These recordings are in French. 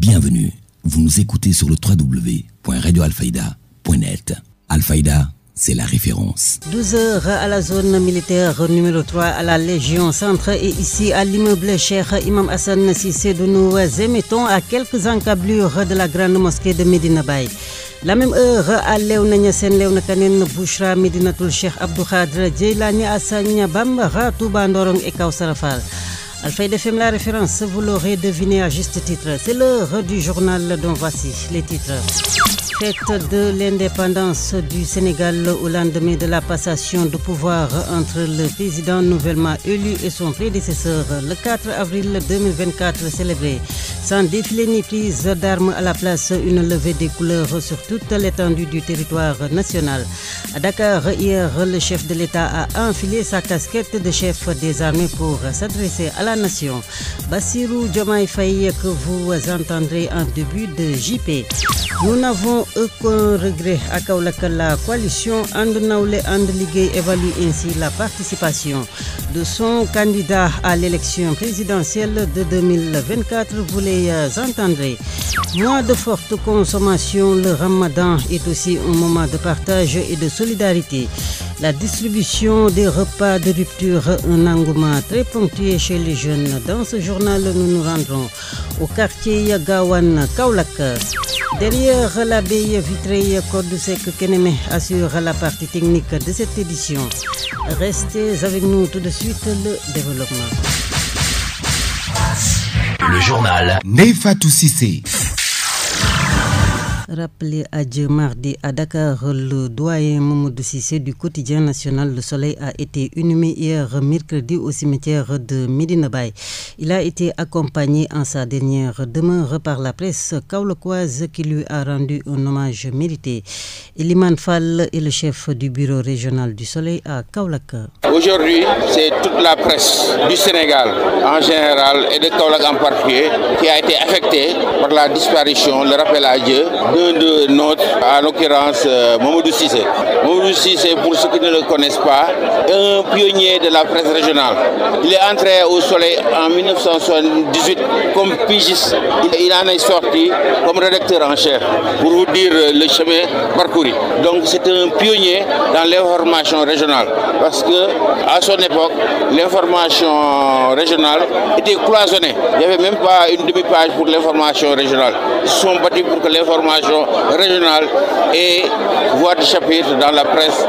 Bienvenue, vous nous écoutez sur le www.radioalfayda.net. Alfayda, c'est la référence. 12h à la zone militaire numéro 3 à la Légion Centre et ici à l'immeuble Cheikh Imam Hassan Cissé de nous émettons à quelques encablures de la grande mosquée de Medina Baye. La même heure à Léona Niassène, Léona Kanen, Bouchra, Medinatul Cheikh Abdou Khadre, Djeylani Assania Bambara, Touba Ndorong et Kawsara Fall. Alfayda FM, la référence, vous l'aurez deviné à juste titre. C'est l'heure du journal dont voici les titres. Fête de l'indépendance du Sénégal au lendemain de la passation de pouvoir entre le président nouvellement élu et son prédécesseur le 4 avril 2024 célébré. Sans défilé ni prise d'armes à la place, une levée des couleurs sur toute l'étendue du territoire national. À Dakar, hier, le chef de l'État a enfilé sa casquette de chef des armées pour s'adresser à la nation. Bassirou Diomaye Faye que vous entendrez en début de JP. Nous n'avons aucun regret à Kaolack. La coalition And Nawlé And Liggéey évalue ainsi la participation de son candidat à l'élection présidentielle de 2024. Vous les entendrez. Mois de forte consommation, le Ramadan est aussi un moment de partage et de solidarité. La distribution des repas de rupture, un engouement très ponctué chez les jeunes. Dans ce journal, nous nous rendrons au quartier Yagawan Kaolack. Derrière la baie vitrée, Cordusec Keneme assure la partie technique de cette édition. Restez avec nous tout de suite, le développement. Le journal Neifatou Cissé. Rappelé à Dieu mardi à Dakar, le doyen Mamadou Cissé du quotidien national Le Soleil a été inhumé hier mercredi au cimetière de Medina Baye. Il a été accompagné en sa dernière demeure par la presse kaolackoise qui lui a rendu un hommage mérité. Eliman Fall est le chef du bureau régional du Soleil à Kaolack. Aujourd'hui, c'est toute la presse du Sénégal en général et de Kaolack en particulier qui a été affectée par la disparition, le rappel à Dieu de notre, en l'occurrence Mamadou Cissé. Mamadou Cissé, pour ceux qui ne le connaissent pas, est un pionnier de la presse régionale. Il est entré au Soleil en 1978 comme pigiste. Il en est sorti comme rédacteur en chef, pour vous dire le chemin parcouru. Donc c'est un pionnier dans l'information régionale, parce que à son époque, l'information régionale était cloisonnée. Il n'y avait même pas une demi-page pour l'information régionale. Ils se sont battus pour que l'information régionale et voix de chapitre dans la presse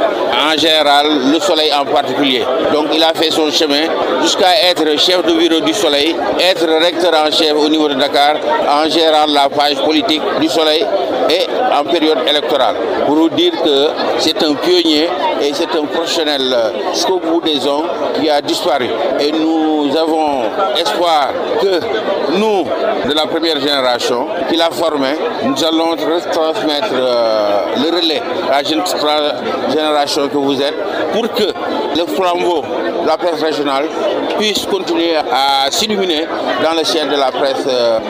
en général, Le Soleil en particulier. Donc il a fait son chemin jusqu'à être chef de bureau du Soleil, être recteur en chef au niveau de Dakar, en gérant la page politique du Soleil et en période électorale. Pour vous dire que c'est un pionnier et c'est un professionnel jusqu'au bout des ongles qui a disparu. Et nous avons espoir que nous, de la première génération, qu'il a formé, nous allons transmettre le relais à la jeune génération que vous êtes pour que le flambeau de la presse régionale puisse continuer à s'illuminer dans le ciel de la presse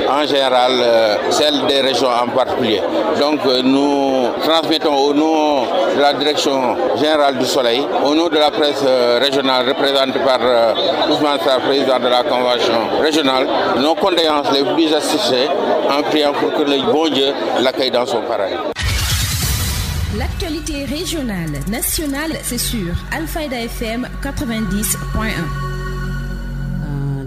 en général, celle des régions en particulier. Donc nous transmettons au nom de la direction générale du Soleil, au nom de la presse régionale représentée par Ousmane Sarr, président de la convention régionale, nos condoléances les plus assistées en priant pour que le bon Dieu l'accueille dans son paradis. L'actualité régionale, nationale, c'est sur Alfayda FM 90.1.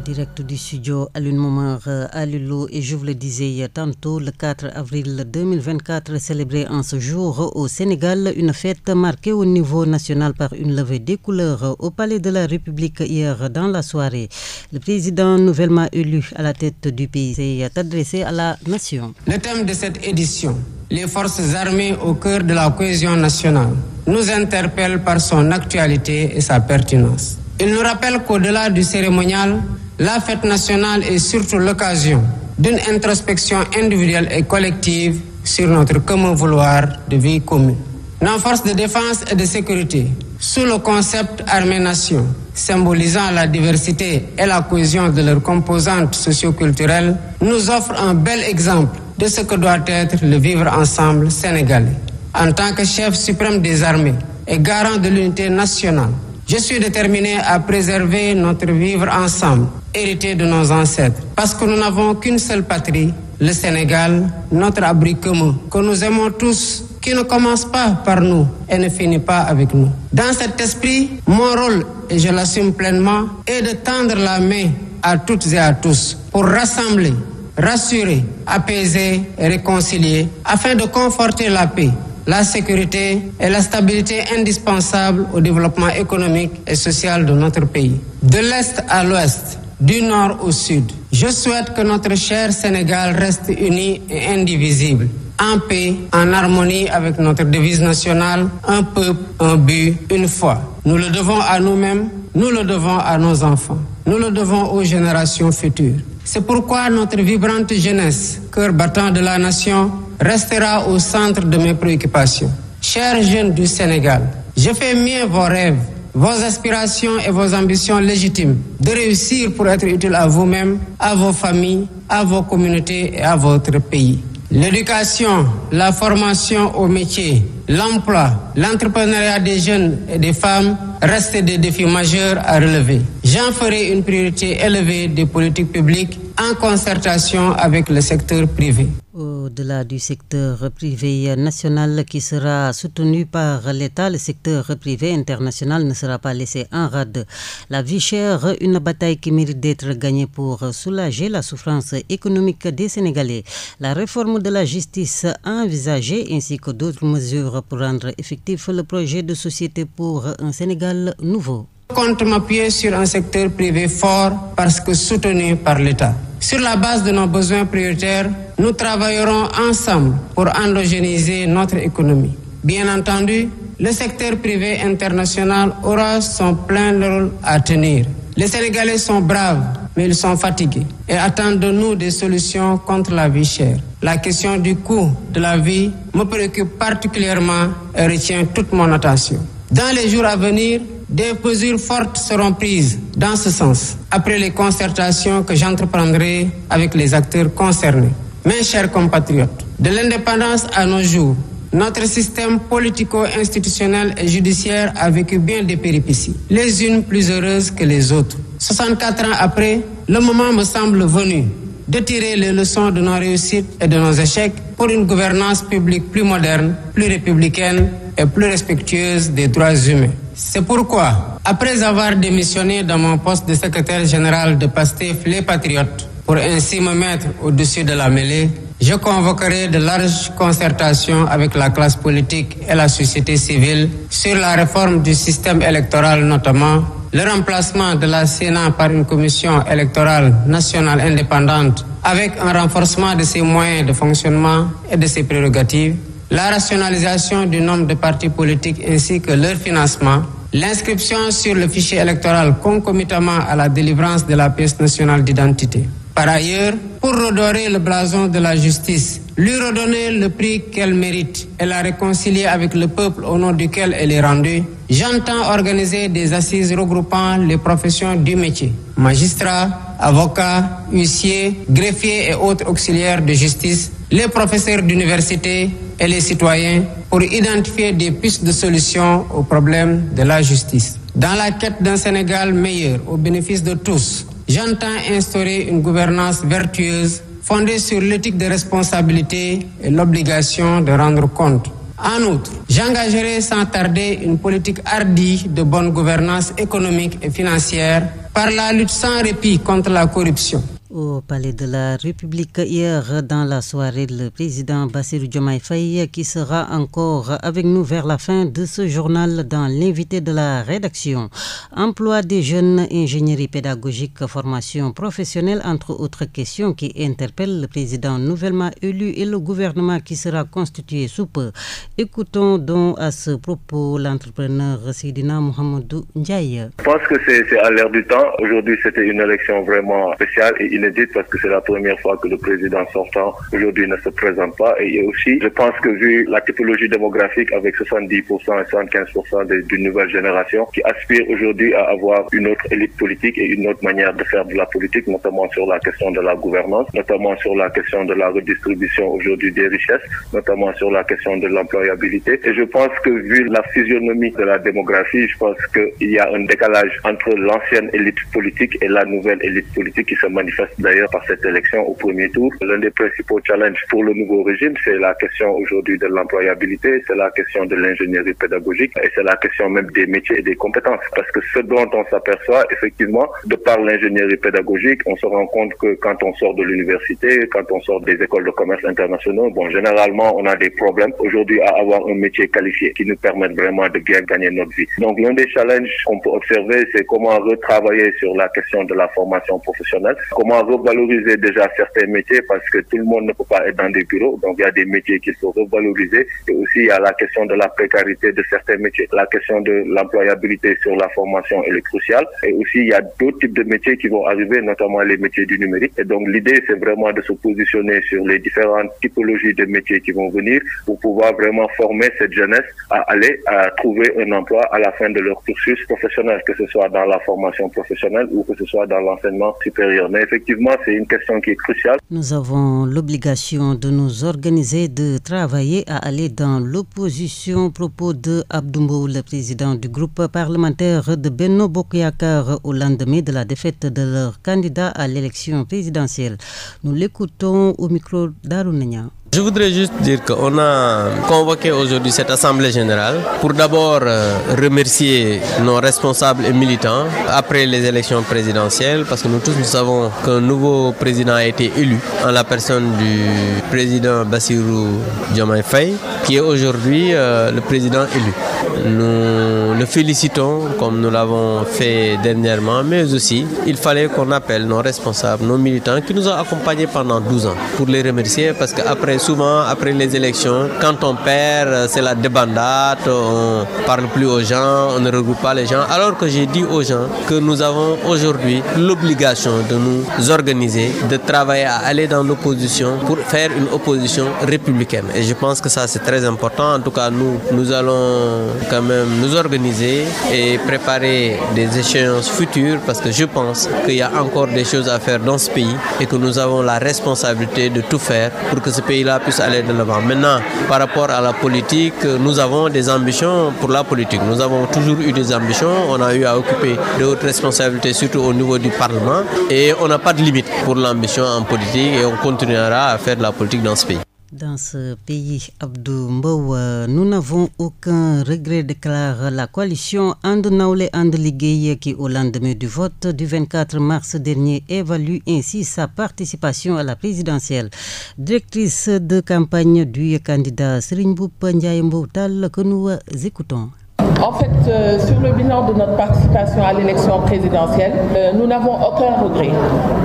Direct du studio Alun Momar Alilo, et je vous le disais tantôt, le 4 avril 2024 célébré en ce jour au Sénégal, une fête marquée au niveau national par une levée des couleurs au Palais de la République hier dans la soirée. Le président nouvellement élu à la tête du pays s'est adressé à la nation. Le thème de cette édition, les forces armées au cœur de la cohésion nationale, nous interpelle par son actualité et sa pertinence. Il nous rappelle qu'au-delà du cérémonial, la fête nationale est surtout l'occasion d'une introspection individuelle et collective sur notre commun vouloir de vie commune. Nos forces de défense et de sécurité, sous le concept armée-nation, symbolisant la diversité et la cohésion de leurs composantes socio-culturelles, nous offrent un bel exemple de ce que doit être le vivre ensemble sénégalais. En tant que chef suprême des armées et garant de l'unité nationale, je suis déterminé à préserver notre vivre ensemble, hérité de nos ancêtres, parce que nous n'avons qu'une seule patrie le Sénégal, notre abri commun, que nous aimons tous, qui ne commence pas par nous et ne finit pas avec nous. Dans cet esprit, mon rôle, et je l'assume pleinement, est de tendre la main à toutes et à tous pour rassembler, rassurer, apaiser et réconcilier afin de conforter la paix, la sécurité et la stabilité indispensables au développement économique et social de notre pays. De l'Est à l'Ouest, du Nord au Sud, je souhaite que notre cher Sénégal reste uni et indivisible, en paix, en harmonie avec notre devise nationale, un peuple, un but, une foi. Nous le devons à nous-mêmes, nous le devons à nos enfants, nous le devons aux générations futures. C'est pourquoi notre vibrante jeunesse, cœur battant de la nation, restera au centre de mes préoccupations. Chers jeunes du Sénégal, je fais mien vos rêves, vos aspirations et vos ambitions légitimes de réussir pour être utile à vous-même, à vos familles, à vos communautés et à votre pays. L'éducation, la formation au métier, l'emploi, l'entrepreneuriat des jeunes et des femmes restent des défis majeurs à relever. J'en ferai une priorité élevée des politiques publiques en concertation avec le secteur privé. Au-delà du secteur privé national qui sera soutenu par l'État, le secteur privé international ne sera pas laissé en rade. La vie chère, une bataille qui mérite d'être gagnée pour soulager la souffrance économique des Sénégalais. La réforme de la justice envisagée ainsi que d'autres mesures pour rendre effectif le projet de société pour un Sénégal nouveau. Je compte m'appuyer sur un secteur privé fort parce que soutenu par l'État. Sur la base de nos besoins prioritaires, nous travaillerons ensemble pour endogénéiser notre économie. Bien entendu, le secteur privé international aura son plein rôle à tenir. Les Sénégalais sont braves, mais ils sont fatigués et attendent de nous des solutions contre la vie chère. La question du coût de la vie me préoccupe particulièrement et retient toute mon attention. Dans les jours à venir, des mesures fortes seront prises dans ce sens, après les concertations que j'entreprendrai avec les acteurs concernés. Mes chers compatriotes, de l'indépendance à nos jours, notre système politico-institutionnel et judiciaire a vécu bien des péripéties, les unes plus heureuses que les autres. 64 ans après, le moment me semble venu de tirer les leçons de nos réussites et de nos échecs pour une gouvernance publique plus moderne, plus républicaine et plus respectueuse des droits humains. C'est pourquoi, après avoir démissionné dans mon poste de secrétaire général de PASTEF Les Patriotes, pour ainsi me mettre au-dessus de la mêlée, je convoquerai de larges concertations avec la classe politique et la société civile sur la réforme du système électoral, notamment le remplacement de la Sénat par une commission électorale nationale indépendante avec un renforcement de ses moyens de fonctionnement et de ses prérogatives, la rationalisation du nombre de partis politiques ainsi que leur financement, l'inscription sur le fichier électoral concomitamment à la délivrance de la pièce nationale d'identité. Par ailleurs, pour redorer le blason de la justice, lui redonner le prix qu'elle mérite et la réconcilier avec le peuple au nom duquel elle est rendue, j'entends organiser des assises regroupant les professions du métier, magistrats, avocats, huissiers, greffiers et autres auxiliaires de justice, les professeurs d'université et les citoyens pour identifier des pistes de solutions aux problèmes de la justice. Dans la quête d'un Sénégal meilleur au bénéfice de tous, j'entends instaurer une gouvernance vertueuse fondée sur l'éthique de responsabilité et l'obligation de rendre compte. En outre, j'engagerai sans tarder une politique hardie de bonne gouvernance économique et financière par la lutte sans répit contre la corruption. Au Palais de la République, hier dans la soirée, le président Bassirou Diomaye Faye, qui sera encore avec nous vers la fin de ce journal dans l'invité de la rédaction. Emploi des jeunes, ingénierie pédagogique, formation professionnelle, entre autres questions qui interpellent le président nouvellement élu et le gouvernement qui sera constitué sous peu. Écoutons donc à ce propos l'entrepreneur Seydina Mohamedou Ndiaye. Je pense que c'est à l'ère du temps. Aujourd'hui, c'était une élection vraiment spéciale et inédite parce que c'est la première fois que le président sortant aujourd'hui ne se présente pas. Et aussi, je pense que vu la typologie démographique avec 70% et 75% d'une nouvelle génération qui aspire aujourd'hui à avoir une autre élite politique et une autre manière de faire de la politique, notamment sur la question de la gouvernance, notamment sur la question de la redistribution aujourd'hui des richesses, notamment sur la question de l'employabilité. Et je pense que vu la physionomie de la démographie, je pense qu'il y a un décalage entre l'ancienne élite politique et la nouvelle élite politique qui se manifeste d'ailleurs par cette élection au premier tour. L'un des principaux challenges pour le nouveau régime, c'est la question aujourd'hui de l'employabilité, c'est la question de l'ingénierie pédagogique et c'est la question même des métiers et des compétences. Parce que ce dont on s'aperçoit, effectivement, de par l'ingénierie pédagogique, on se rend compte que quand on sort de l'université, quand on sort des écoles de commerce internationaux, généralement, on a des problèmes aujourd'hui à avoir un métier qualifié qui nous permette vraiment de bien gagner notre vie. Donc, l'un des challenges qu'on peut observer, c'est comment retravailler sur la question de la formation professionnelle, comment revaloriser déjà certains métiers parce que tout le monde ne peut pas être dans des bureaux. Donc, il y a des métiers qu'il faut revaloriser et aussi il y a la question de la précarité de certains métiers. La question de l'employabilité sur la formation, elle est cruciale. Et aussi, il y a d'autres types de métiers qui vont arriver, notamment les métiers du numérique. Et donc, l'idée, c'est vraiment de se positionner sur les différentes typologies de métiers qui vont venir pour pouvoir vraiment former cette jeunesse à aller à trouver un emploi à la fin de leur cursus professionnel, que ce soit dans la formation professionnelle ou que ce soit dans l'enseignement supérieur. Mais effectivement, c'est une question qui est cruciale. Nous avons l'obligation de nous organiser, de travailler à aller dans l'opposition. Propos de Abdou Mbow, le président du groupe parlementaire de Benno Bokk Yakaar au lendemain de la défaite de leur candidat à l'élection présidentielle. Nous l'écoutons au micro d'Arounenia. Je voudrais juste dire qu'on a convoqué aujourd'hui cette Assemblée générale pour d'abord remercier nos responsables et militants après les élections présidentielles parce que nous tous nous savons qu'un nouveau président a été élu en la personne du président Bassirou Diomaye Faye qui est aujourd'hui le président élu. Nous le félicitons comme nous l'avons fait dernièrement, mais aussi il fallait qu'on appelle nos responsables, nos militants qui nous ont accompagnés pendant 12 ans pour les remercier parce qu'après souvent, après les élections, quand on perd, c'est la débandade, on ne parle plus aux gens, on ne regroupe pas les gens. Alors que j'ai dit aux gens que nous avons aujourd'hui l'obligation de nous organiser, de travailler à aller dans l'opposition pour faire une opposition républicaine. Et je pense que ça, c'est très important. En tout cas, nous allons quand même nous organiser et préparer des échéances futures parce que je pense qu'il y a encore des choses à faire dans ce pays et que nous avons la responsabilité de tout faire pour que ce pays-là puisse aller de l'avant. Maintenant, par rapport à la politique, nous avons des ambitions pour la politique. Nous avons toujours eu des ambitions. On a eu à occuper de hautes responsabilités, surtout au niveau du Parlement. Et on n'a pas de limite pour l'ambition en politique et on continuera à faire de la politique dans ce pays. Dans ce pays, Abdou Mbow, nous n'avons aucun regret, déclare la coalition And Nawlé And Liggéey qui, au lendemain du vote du 24 mars dernier, évalue ainsi sa participation à la présidentielle. Directrice de campagne du candidat Serigne Mboup Ndiaye Mbow Tall que nous écoutons. En fait, sur le bilan de notre participation à l'élection présidentielle, nous n'avons aucun regret.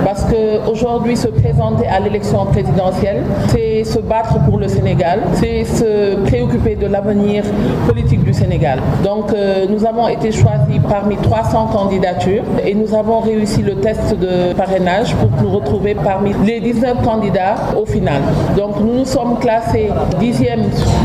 Parce qu'aujourd'hui, se présenter à l'élection présidentielle, c'est se battre pour le Sénégal, c'est se préoccuper de l'avenir politique du Sénégal. Donc, nous avons été choisis parmi 300 candidatures et nous avons réussi le test de parrainage pour nous retrouver parmi les 19 candidats au final. Donc, nous nous sommes classés 10e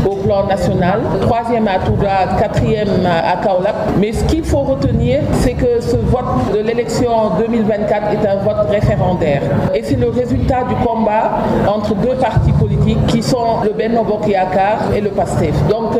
au plan national, 3e à Touba, 4e à Kaolack. Mais ce qu'il faut retenir, c'est que ce vote de l'élection 2024 est un vote référendaire. Et c'est le résultat du combat entre deux partis politiques qui sont le Benno Bokk Yakaar et le PASTEF. Donc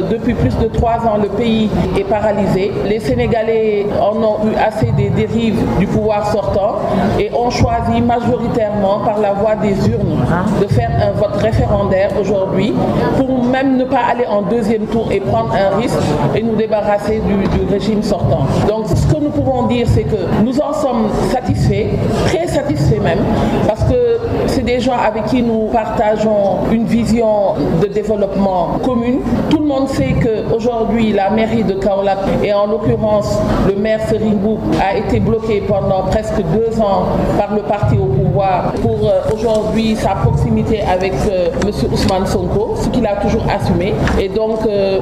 depuis plus de 3 ans, le pays est paralysé. Les Sénégalais en ont eu assez des dérives du pouvoir sortant et ont choisi majoritairement par la voie des urnes de faire un vote référendaire aujourd'hui pour même ne pas aller en deuxième tour et prendre un risque et nous débarrasser du régime sortant. Donc ce que nous pouvons dire, c'est que nous en sommes satisfaits, très satisfaits même, parce que c'est des gens avec qui nous partageons une vision de développement commune. Tout le monde sait qu'aujourd'hui, la mairie de Kaolack, et en l'occurrence le maire Serigne Mboup, a été bloqué pendant presque 2 ans par le parti au pouvoir pour aujourd'hui sa proximité avec M. Ousmane Sonko, ce qu'il a toujours assumé. Et donc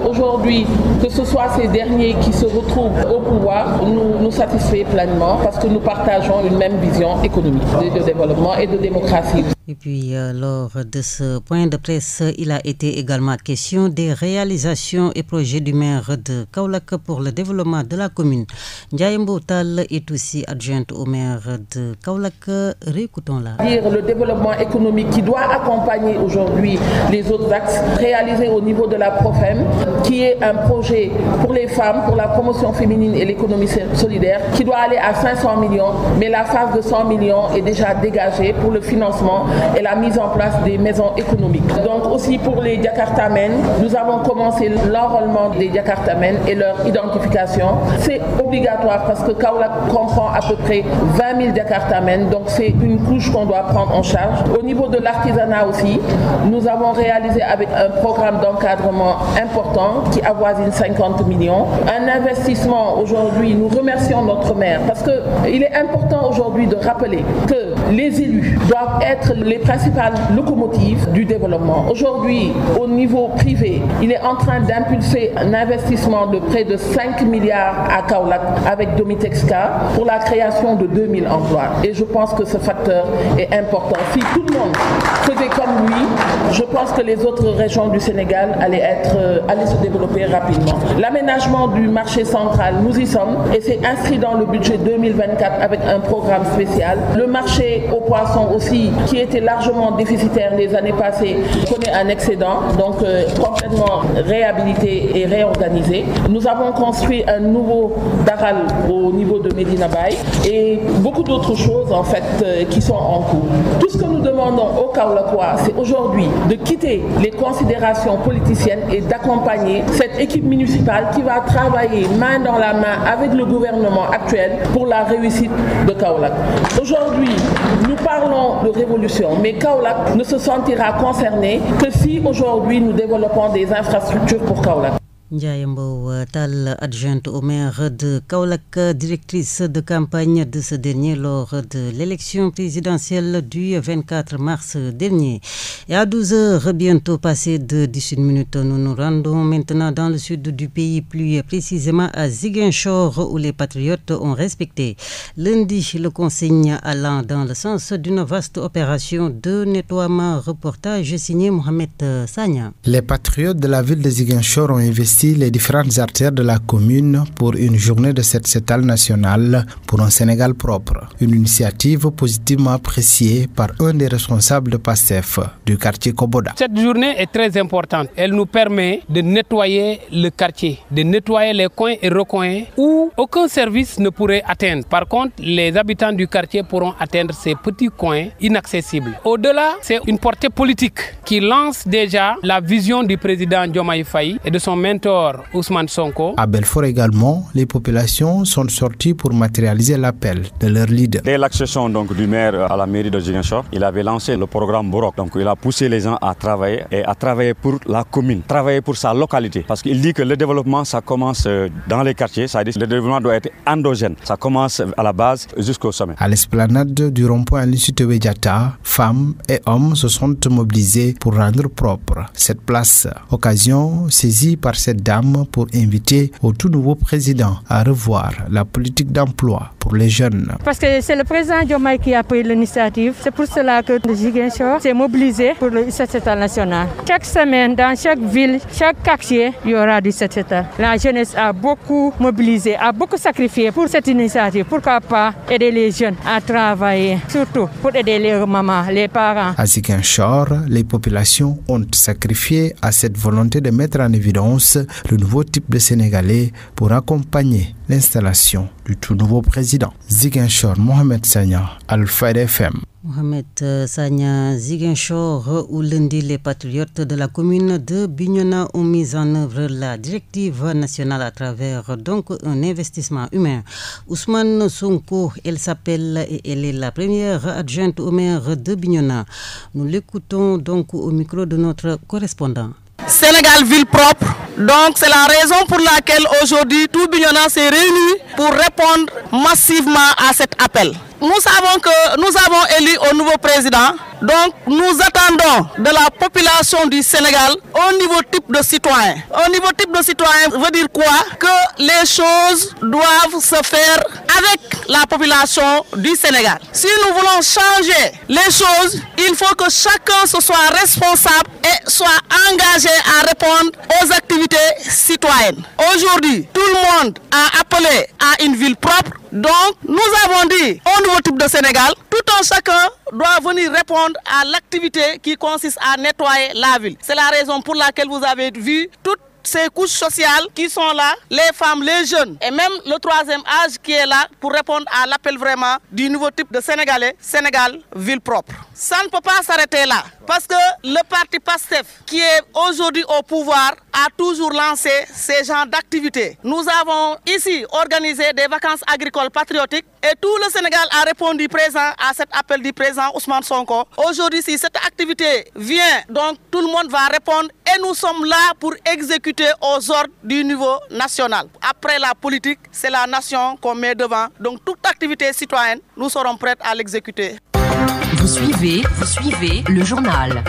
aujourd'hui, que ce soit ces derniers qui se retrouvent au pouvoir, nous satisfait pleinement parce que nous partageons une même vision économique de développement et de démocratie. Et puis, lors de ce point de presse, il a été également question des réalisations et projets du maire de Kaolack pour le développement de la commune. Ndiaye Mboutal est aussi adjointe au maire de Kaolack. Réécoutons-la. Le développement économique qui doit accompagner aujourd'hui les autres axes réalisés au niveau de la PROFEM, qui est un projet pour les femmes, pour la promotion féminine et l'économie solidaire, qui doit aller à 500 millions, mais la phase de 100 millions est déjà dégagée pour le financement et la mise en place des maisons économiques. Donc aussi pour les Jakartamen, nous avons commencé l'enrôlement des Jakartamen et leur identification. C'est obligatoire parce que Kaolack comprend à peu près 20 000 Jakartamen, donc c'est une couche qu'on doit prendre en charge. Au niveau de l'artisanat aussi, nous avons réalisé avec un programme d'encadrement important qui avoisine 50 millions. Un investissement aujourd'hui, nous remercions notre maire parce qu'il est important aujourd'hui de rappeler que les élus doivent être les principales locomotives du développement. Aujourd'hui, au niveau privé, il est en train d'impulser un investissement de près de 5 milliards à Kaolack avec Domitexka pour la création de 2000 emplois. Et je pense que ce facteur est important. Si tout le monde faisait comme lui, je pense que les autres régions du Sénégal allaient se développer rapidement. L'aménagement du marché central, nous y sommes et c'est inscrit dans le budget 2024 avec un programme spécial. Le marché aux poissons aussi, qui était largement déficitaire les années passées, connaît un excédent, donc complètement réhabilité et réorganisé. Nous avons construit un nouveau daral au niveau de Medina Bay et beaucoup d'autres choses en fait qui sont en cours. Tout ce que nous demandons aux Kaolackois, c'est aujourd'hui de quitter les considérations politiciennes et d'accompagner cette équipe municipale qui va travailler main dans la main avec le gouvernement actuel pour la réussite de Kaolack. Aujourd'hui, nous parlons de révolution, mais Kaolack ne se sentira concerné que si aujourd'hui nous développons des infrastructures pour Kaolack. Ndiaye Mboutal, adjointe au maire de Kaolack, directrice de campagne de ce dernier lors de l'élection présidentielle du 24 mars dernier. Et à 12h, bientôt passé de 18 minutes, nous nous rendons maintenant dans le sud du pays, plus précisément à Ziguinchor, où les patriotes ont respecté lundi le consigne allant dans le sens d'une vaste opération de nettoiement. Reportage signé Mohamed Sagna. Les patriotes de la ville de Ziguinchor ont investi les différentes artères de la commune pour une journée de set-setal nationale pour un Sénégal propre. Une initiative positivement appréciée par un des responsables de PASTEF du quartier Koboda. Cette journée est très importante. Elle nous permet de nettoyer le quartier, de nettoyer les coins et recoins où aucun service ne pourrait atteindre. Par contre, les habitants du quartier pourront atteindre ces petits coins inaccessibles. Au-delà, c'est une portée politique qui lance déjà la vision du président Diomaye Faye et de son mentor Ousmane Sonko. À Belfort également, les populations sont sorties pour matérialiser l'appel de leur leader. Dès l'accession du maire à la mairie de Ziguinchor, il avait lancé le programme Borok. Donc il a poussé les gens à travailler pour la commune, travailler pour sa localité. Parce qu'il dit que le développement, ça commence dans les quartiers, c'est-à-dire le développement doit être endogène. Ça commence à la base jusqu'au sommet. À l'esplanade du rond-point Aline Diatta, femmes et hommes se sont mobilisés pour rendre propre cette place. Occasion saisie par cette dame pour inviter au tout nouveau président à revoir la politique d'emploi pour les jeunes. Parce que c'est le président Diomaye qui a pris l'initiative. C'est pour cela que Ziguinchor s'est mobilisé pour le set-setal national. Chaque semaine, dans chaque ville, chaque quartier, il y aura du set-setal. La jeunesse a beaucoup mobilisé, a beaucoup sacrifié pour cette initiative. Pourquoi pas aider les jeunes à travailler, surtout pour aider les mamans, les parents. À Ziguinchor, les populations ont sacrifié à cette volonté de mettre en évidence le nouveau type de Sénégalais pour accompagner l'installation du tout nouveau président. Ziguinchor, Mohamed Sagna, Alfayda FM. Mohamed Sagna, Ziguinchor, où lundi les patriotes de la commune de Bignona ont mis en œuvre la directive nationale à travers donc un investissement humain. Ousmane Sonko, elle s'appelle et elle est la première adjointe au maire de Bignona. Nous l'écoutons donc au micro de notre correspondant. Sénégal ville propre, donc c'est la raison pour laquelle aujourd'hui tout Bignona s'est réuni pour répondre massivement à cet appel. Nous savons que nous avons élu un nouveau président Donc nous attendons de la population du Sénégal au niveau type de citoyen. Au niveau type de citoyen veut dire quoi? Que les choses doivent se faire avec la population du Sénégal. Si nous voulons changer les choses, il faut que chacun se soit responsable et soit engagé à répondre aux activités citoyennes. Aujourd'hui, tout le monde a appelé à une ville propre. Donc, nous avons dit au nouveau type de Sénégal, tout un chacun doit venir répondre à l'activité qui consiste à nettoyer la ville. C'est la raison pour laquelle vous avez vu toutes ces couches sociales qui sont là, les femmes, les jeunes et même le troisième âge qui est là pour répondre à l'appel vraiment du nouveau type de Sénégalais, Sénégal, ville propre. Ça ne peut pas s'arrêter là parce que le parti PASTEF qui est aujourd'hui au pouvoir a toujours lancé ces genres d'activités. Nous avons ici organisé des vacances agricoles patriotiques et tout le Sénégal a répondu présent à cet appel du président Ousmane Sonko. Aujourd'hui, si cette activité vient, donc tout le monde va répondre et nous sommes là pour exécuter aux ordres du niveau national. Après la politique, c'est la nation qu'on met devant. Donc toute activité citoyenne, nous serons prêts à l'exécuter. Vous suivez le journal.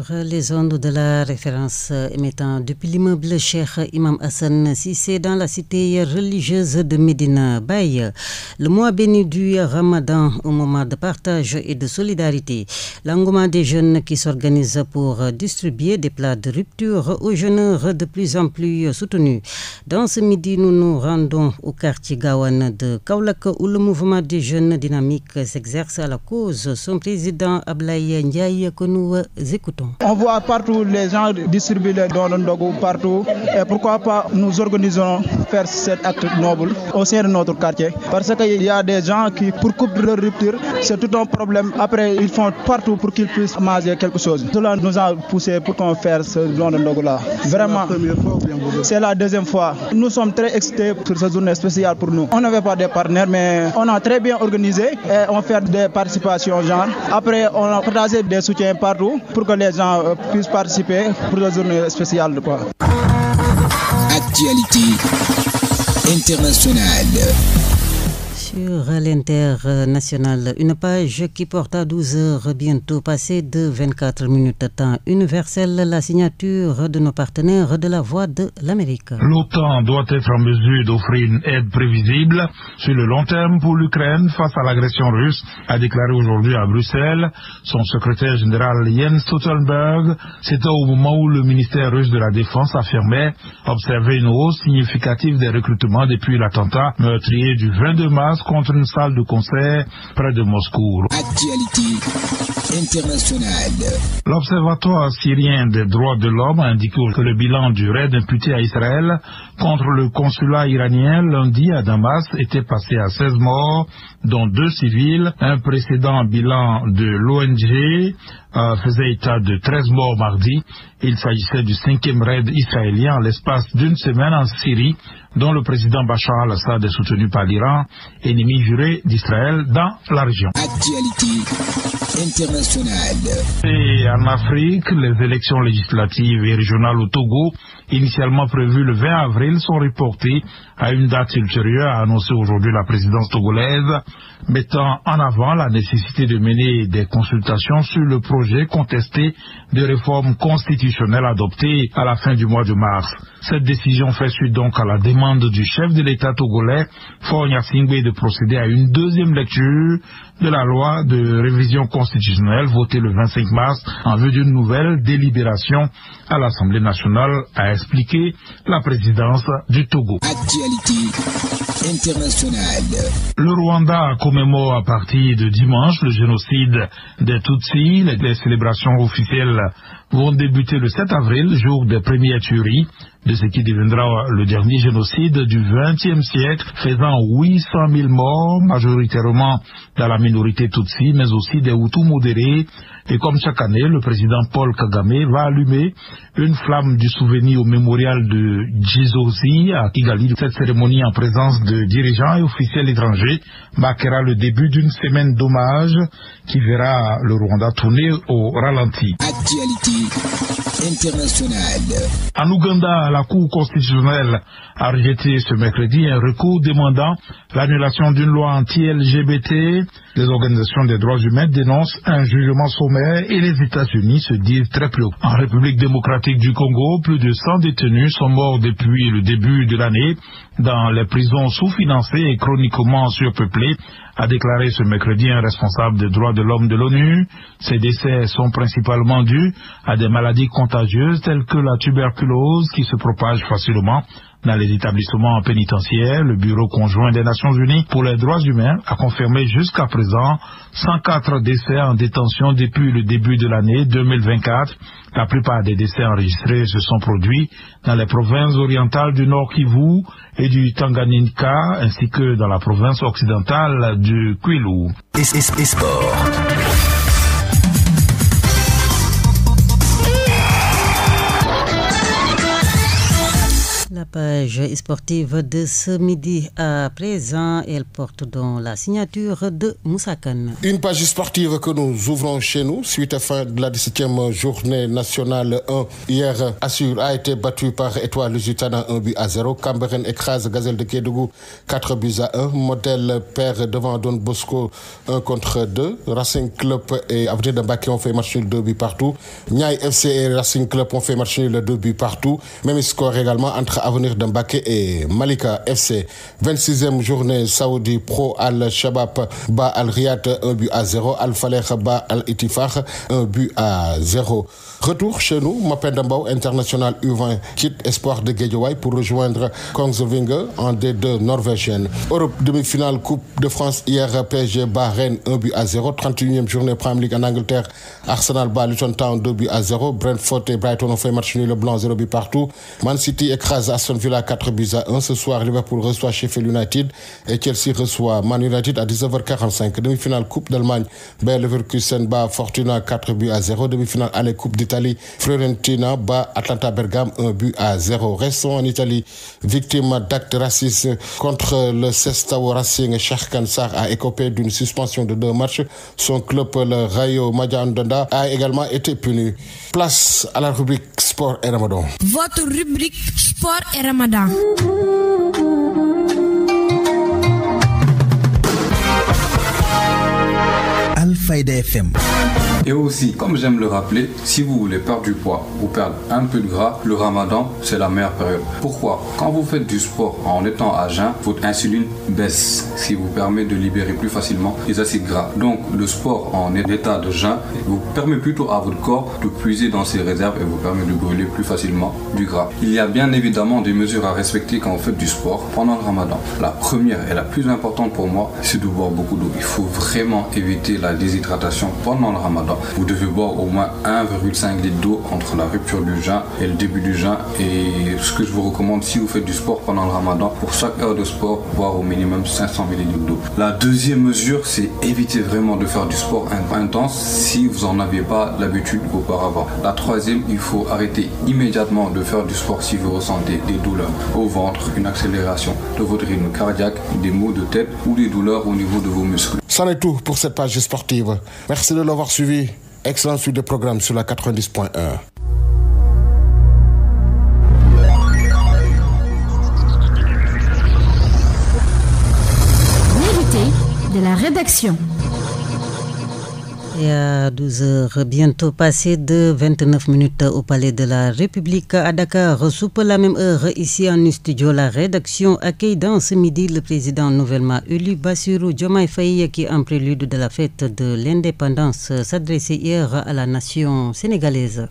Sur les ondes de la référence émettant depuis l'immeuble Cheikh Imam Hassan Cissé dans la cité religieuse de Medina Baye. Le mois béni du Ramadan, au moment de partage et de solidarité. L'engouement des jeunes qui s'organisent pour distribuer des plats de rupture aux jeunes de plus en plus soutenus. Dans ce midi, nous nous rendons au quartier Gawane de Kaolack où le mouvement des jeunes dynamiques s'exerce à la cause. Son président Ablaye Ndiaye que nous écoutons. On voit partout les gens distribuer les dons de Ndogo partout. Et pourquoi pas nous organisons faire cet acte noble au sein de notre quartier. Parce qu'il y a des gens qui, pour couper leur rupture, c'est tout un problème. Après, ils font partout pour qu'ils puissent manger quelque chose. Cela nous a poussé pour qu'on fasse ce don de Ndogo là. Vraiment, c'est la deuxième fois. Nous sommes très excités sur cette journée spéciale pour nous. On n'avait pas de partenaires, mais on a très bien organisé et on fait des participations genre. Après, on a partagé des soutiens partout pour que les gens puissent participer pour la journée spéciale. Actualité internationale. Sur l'international, une page qui porte à 12 heures bientôt passée de 24 minutes temps universel, la signature de nos partenaires de la Voix de l'Amérique. L'OTAN doit être en mesure d'offrir une aide prévisible sur le long terme pour l'Ukraine face à l'agression russe, a déclaré aujourd'hui à Bruxelles son secrétaire général Jens Stoltenberg. C'était au moment où le ministère russe de la Défense affirmait observer une hausse significative des recrutements depuis l'attentat meurtrier du 22 mars contre une salle de concert près de Moscou. Actualité internationale. L'Observatoire syrien des droits de l'homme a indiqué que le bilan du raid imputé à Israël contre le consulat iranien lundi à Damas était passé à 16 morts, dont 2 civils. Un précédent bilan de l'ONG faisait état de 13 morts mardi. Il s'agissait du 5e raid israélien en l'espace d'une semaine en Syrie, dont le président Bachar al-Assad est soutenu par l'Iran, ennemi juré d'Israël dans la région. Actualité internationale. Et en Afrique, les élections législatives et régionales au Togo, initialement prévues le 20 avril, sont reportées à une date ultérieure, a annoncé aujourd'hui la présidence togolaise, mettant en avant la nécessité de mener des consultations sur le projet contesté de réforme constitutionnelle adopté à la fin du mois de mars. Cette décision fait suite donc à la demande du chef de l'État togolais, Faure Gnassingbé, de procéder à une deuxième lecture de la loi de révision constitutionnelle votée le 25 mars en vue d'une nouvelle délibération à l'Assemblée nationale, a expliqué la présidence du Togo. Actualité internationale. Le Rwanda commémore à partir de dimanche le génocide des Tutsis. Les célébrations officielles vont débuter le 7 avril, jour des premières tueries de ce qui deviendra le dernier génocide du XXe siècle, faisant 800 000 morts, majoritairement dans la minorité Tutsi, mais aussi des Hutus modérés. Et comme chaque année, le président Paul Kagame va allumer une flamme du souvenir au mémorial de Gizozi à Kigali. Cette cérémonie en présence de dirigeants et officiels étrangers marquera le début d'une semaine d'hommage qui verra le Rwanda tourner au ralenti. Actualité internationale. En Ouganda, la Cour constitutionnelle a rejeté ce mercredi un recours demandant l'annulation d'une loi anti-LGBT. Les organisations des droits humains dénoncent un jugement sommaire et les États-Unis se disent très préoccupés. En République démocratique du Congo, plus de 100 détenus sont morts depuis le début de l'année dans les prisons sous-financées et chroniquement surpeuplées, a déclaré ce mercredi un responsable des droits de l'homme de l'ONU. Ces décès sont principalement dus à des maladies contagieuses telles que la tuberculose qui se propage facilement dans les établissements pénitentiaires. Le Bureau conjoint des Nations Unies pour les droits humains a confirmé jusqu'à présent 104 décès en détention depuis le début de l'année 2024. La plupart des décès enregistrés se sont produits dans les provinces orientales du Nord Kivu et du Tanganyika, ainsi que dans la province occidentale du Kwilu. Sport. La page sportive de ce midi à présent, elle porte donc la signature de Moussa Kane. Une page sportive que nous ouvrons chez nous suite à la fin de la 17e journée nationale 1. Hier, Assur a été battu par Étoile Lusitana 1-0. Cambérène écrase Gazelle de Kédougou 4-1. Modèle perd devant Don Bosco 1-2. Racing Club et Avenir de Mbaké ont fait match nul 2 buts partout. Niaï FC et Racing Club ont fait match nul 2 buts partout. Même score également entre Avenir de Mbaké et Malika FC. 26e journée Saoudi Pro Al-Shabab bat Al-Riyad 1-0. Al-Faleh bat Al-Itifaq 1-0. Retour chez nous, Mapendambao International U20 quitte Espoir de Guédiawaye pour rejoindre Kongsvinger en D2 norvégienne. Europe demi-finale Coupe de France hier, PSG bat Rennes 1-0. 31e journée Premier League en Angleterre, Arsenal bat Luton Town 2-0. Brentford et Brighton ont fait match nul blanc 0 but partout. Man City écrase Aston Villa 4-1. Ce soir, Liverpool reçoit Sheffield United et Chelsea reçoit Man United à 19h45. Demi-finale Coupe d'Allemagne, Bayer Leverkusen bat Fortuna 4-0. Demi-finale aller Coupe d'Italie, Fiorentina bat Atlanta Bergame 1-0. Restons en Italie, victime d'actes racistes contre le Sestao Racing. Sharkan Sarr a écopé d'une suspension de 2 matchs. Son club, le Rayo Majandanda, a également été puni. Place à la rubrique Sport et Ramadan. Votre rubrique Sport et Ramadan. Alfayda FM. Et aussi, comme j'aime le rappeler, si vous voulez perdre du poids ou perdre un peu de gras, le ramadan, c'est la meilleure période. Pourquoi? Quand vous faites du sport en étant à jeun, votre insuline baisse, ce qui vous permet de libérer plus facilement les acides gras. Donc, le sport en état de jeûne vous permet plutôt à votre corps de puiser dans ses réserves et vous permet de brûler plus facilement du gras. Il y a bien évidemment des mesures à respecter quand vous faites du sport pendant le ramadan. La première et la plus importante pour moi, c'est de boire beaucoup d'eau. Il faut vraiment éviter la déshydratation pendant le ramadan. Vous devez boire au moins 1,5 litre d'eau entre la rupture du jeûne et le début du jeûne. Et ce que je vous recommande, si vous faites du sport pendant le ramadan, pour chaque heure de sport, boire au minimum 500 ml d'eau. La deuxième mesure, c'est éviter vraiment de faire du sport intense si vous n'en avez pas l'habitude auparavant. La troisième, il faut arrêter immédiatement de faire du sport si vous ressentez des douleurs au ventre, une accélération de votre rythme cardiaque, des maux de tête ou des douleurs au niveau de vos muscles. C'en est tout pour cette page sportive. Merci de l'avoir suivi. Excellent suite de programme sur la 90.1. L'invité de la rédaction. Et à 12h, bientôt passé de 29 minutes au Palais de la République à Dakar. Sous peu la même heure, ici en studio, la rédaction accueille dans ce midi le président nouvellement élu Bassirou Diomaye Faye qui, en prélude de la fête de l'indépendance, s'adressait hier à la nation sénégalaise.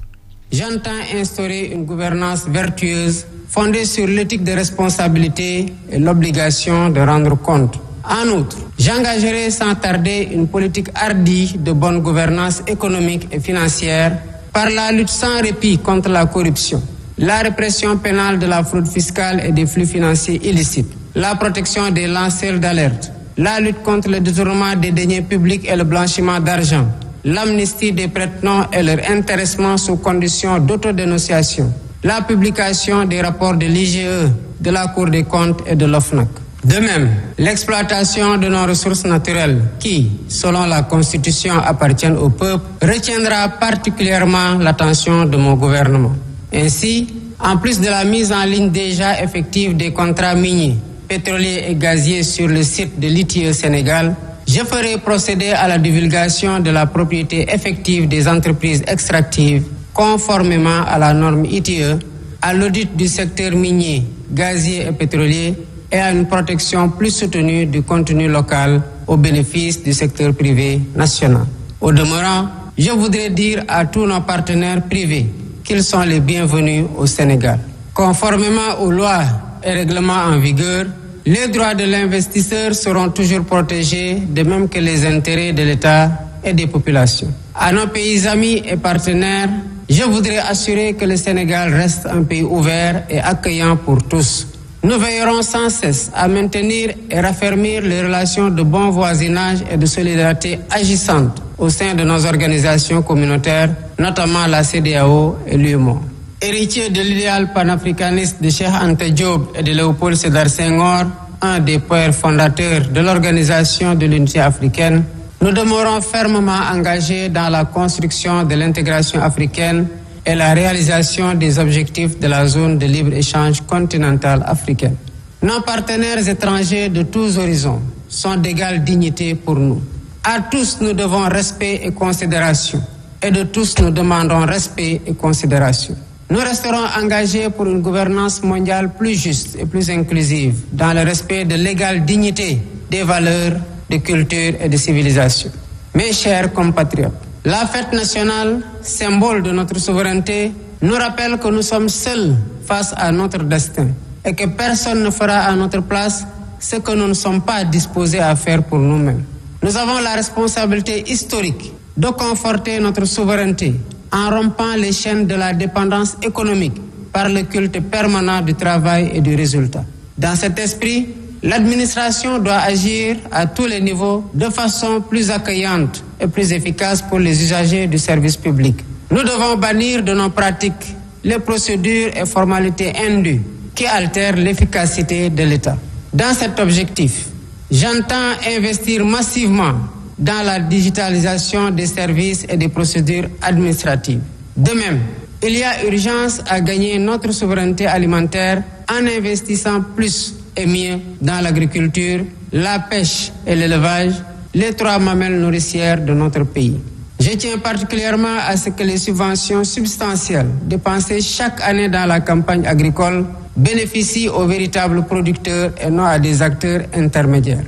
J'entends instaurer une gouvernance vertueuse fondée sur l'éthique de responsabilité et l'obligation de rendre compte. En outre, j'engagerai sans tarder une politique hardie de bonne gouvernance économique et financière par la lutte sans répit contre la corruption, la répression pénale de la fraude fiscale et des flux financiers illicites, la protection des lanceurs d'alerte, la lutte contre le détournement des deniers publics et le blanchiment d'argent, l'amnistie des prête-noms et leur intéressement sous conditions d'autodénonciation, la publication des rapports de l'IGE, de la Cour des comptes et de l'OFNAC. De même, l'exploitation de nos ressources naturelles qui, selon la Constitution, appartiennent au peuple, retiendra particulièrement l'attention de mon gouvernement. Ainsi, en plus de la mise en ligne déjà effective des contrats miniers, pétroliers et gaziers sur le site de l'ITIE Sénégal, je ferai procéder à la divulgation de la propriété effective des entreprises extractives conformément à la norme ITIE, à l'audit du secteur minier, gazier et pétrolier et à une protection plus soutenue du contenu local au bénéfice du secteur privé national. Au demeurant, je voudrais dire à tous nos partenaires privés qu'ils sont les bienvenus au Sénégal. Conformément aux lois et règlements en vigueur, les droits de l'investisseur seront toujours protégés, de même que les intérêts de l'État et des populations. À nos pays amis et partenaires, je voudrais assurer que le Sénégal reste un pays ouvert et accueillant pour tous. Nous veillerons sans cesse à maintenir et raffermir les relations de bon voisinage et de solidarité agissantes au sein de nos organisations communautaires, notamment la CEDEAO et l'UEMOA. Héritier de l'idéal panafricaniste de Cheikh Anta Diop et de Léopold Sédar Senghor, un des pères fondateurs de l'Organisation de l'Unité africaine, nous demeurons fermement engagés dans la construction de l'intégration africaine et la réalisation des objectifs de la zone de libre-échange continentale africaine. Nos partenaires étrangers de tous horizons sont d'égale dignité pour nous. À tous, nous devons respect et considération, et de tous, nous demandons respect et considération. Nous resterons engagés pour une gouvernance mondiale plus juste et plus inclusive, dans le respect de l'égale dignité des valeurs, de culture et de civilisation. Mes chers compatriotes, la fête nationale, symbole de notre souveraineté, nous rappelle que nous sommes seuls face à notre destin et que personne ne fera à notre place ce que nous ne sommes pas disposés à faire pour nous-mêmes. Nous avons la responsabilité historique de conforter notre souveraineté en rompant les chaînes de la dépendance économique par le culte permanent du travail et du résultat. Dans cet esprit, l'administration doit agir à tous les niveaux de façon plus accueillante et plus efficace pour les usagers du service public. Nous devons bannir de nos pratiques les procédures et formalités indues qui altèrent l'efficacité de l'État. Dans cet objectif, j'entends investir massivement dans la digitalisation des services et des procédures administratives. De même, il y a urgence à gagner notre souveraineté alimentaire en investissant plus et mieux dans l'agriculture, la pêche et l'élevage, les trois mamelles nourricières de notre pays. Je tiens particulièrement à ce que les subventions substantielles dépensées chaque année dans la campagne agricole bénéficient aux véritables producteurs et non à des acteurs intermédiaires.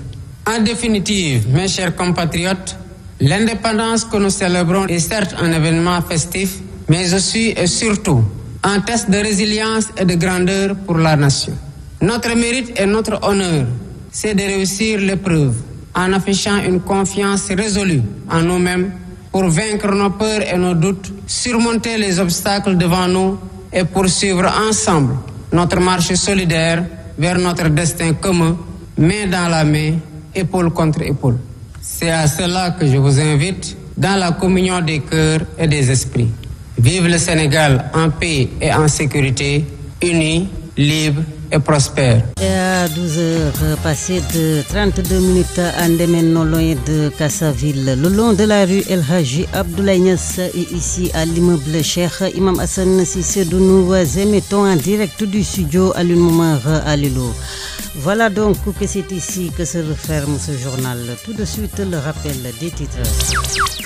En définitive, mes chers compatriotes, l'indépendance que nous célébrons est certes un événement festif, mais aussi et surtout un test de résilience et de grandeur pour la nation. Notre mérite et notre honneur, c'est de réussir l'épreuve en affichant une confiance résolue en nous-mêmes pour vaincre nos peurs et nos doutes, surmonter les obstacles devant nous et poursuivre ensemble notre marche solidaire vers notre destin commun, main dans la main, épaule contre épaule. C'est à cela que je vous invite dans la communion des cœurs et des esprits. Vive le Sénégal en paix et en sécurité, unis, libres et prospère. Et à 12h passées de 32 minutes à Ndémen, non loin de Kassaville, le long de la rue El Hadji Abdoulaye Niass et ici à l'immeuble Cheikh Imam Hassan Cissé, nous vous émettons en direct du studio à l'Umar Alilo. Voilà donc que c'est ici que se referme ce journal. Tout de suite le rappel des titres.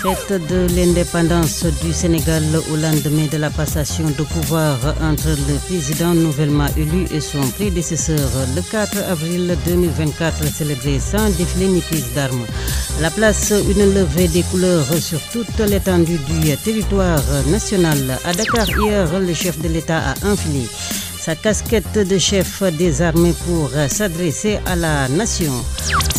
Fête de l'indépendance du Sénégal au lendemain de la passation de pouvoir entre le président nouvellement élu et son prédécesseur le 4 avril 2024, célébré sans défilé ni prise d'armes. La place, une levée des couleurs sur toute l'étendue du territoire national. À Dakar, hier, le chef de l'État a enfilé sa casquette de chef des armées pour s'adresser à la nation.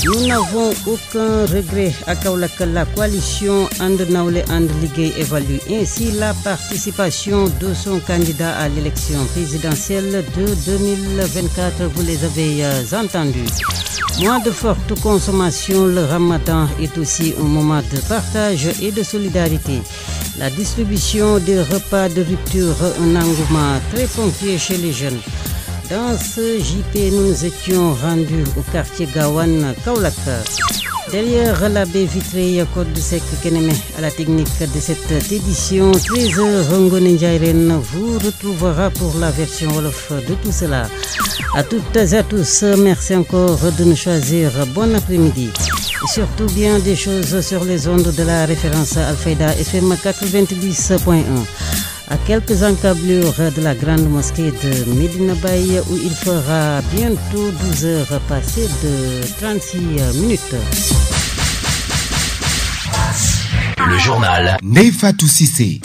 Nous n'avons aucun regret à Kaolack. La coalition And Nawlé And Liggéey évalue ainsi la participation de son candidat à l'élection présidentielle de 2024. Vous les avez entendus. Mois de forte consommation, le Ramadan est aussi un moment de partage et de solidarité. La distribution des repas de rupture, un engouement très ponctué chez les jeunes. Dans ce JP, nous nous étions rendus au quartier Gawan, Kaolack. Derrière la baie vitrée, Code du Sec Keneme à la technique de cette édition, 13h, Rongone Njairen vous retrouvera pour la version Wolof de tout cela. À toutes et à tous, merci encore de nous choisir. Bon après-midi. Et surtout bien des choses sur les ondes de la référence Alfayda FM 90.1. À quelques encablures de la grande mosquée de Medina Baye où il fera bientôt 12 heures passées de 36 minutes. Le journal Nefatou Cissé.